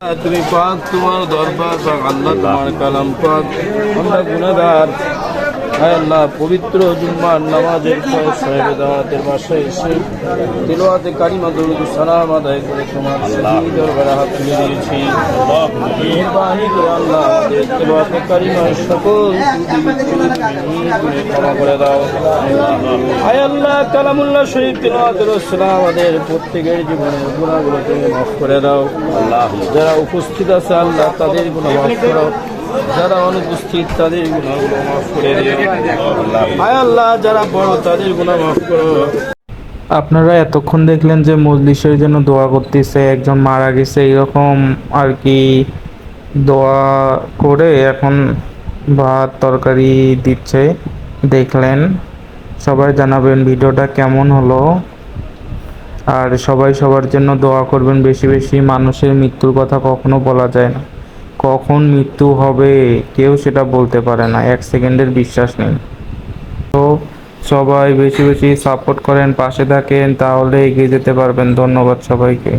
তুমি পাক, তোমার দরবার পাক, আল্লাহ তোমার কালাম পাক। আমরা গুনাহগার, হায় আল্লাহ, পবিত্র জুম্মার নামাজের পর সাহেবে দাওয়াতের বাসায় এসে তিলাওয়াতে কারিমা দরুদ সালাম আদায় করে তোমার শাহী দরবারে হাত তুলে দিয়েছি। মেহেরবানি করে আল্লাহ আমাদের তিলাওয়াতে কারিমার সকল ত্রুটি ক্ষমা করে দাও। হায় আল্লাহ, কালামুল্লাহ শরীফ তিলাওয়াতের সালাম আমাদের প্রত্যেকের জীবনের গুনাহগুলো তুমি মাফ করে দাও। আল্লাহ, যারা উপস্থিত আছে আল্লাহ তাদের গুনাহ মাফ করো, যারা অনুপস্থিত তাদের গুনাহগুলো মাফ করে দিও। হায় আল্লাহ, যারা বড় তাদের গুনাহ মাফ করো। আপনারা এতক্ষণ দেখলেন যে মজলিসের জন্য দোয়া করতেছে, একজন মারা গেছে এরকম আর কি। দোয়া করে এখন ভাত তরকারি দিচ্ছে, দেখলেন। সবাই জানাবেন ভিডিওটা কেমন হলো, আর সবাই সবার জন্য দোয়া করবেন বেশি বেশি। মানুষের মৃত্যুর কথা কখনো বলা যায় না, কখন মৃত্যু হবে কেউ সেটা বলতে পারে না, এক সেকেন্ডের বিশ্বাস নেই। তো সবাই বেশি বেশি সাপোর্ট করেন, পাশে থাকেন, তাহলে এগিয়ে যেতে পারবেন। ধন্যবাদ সবাইকে।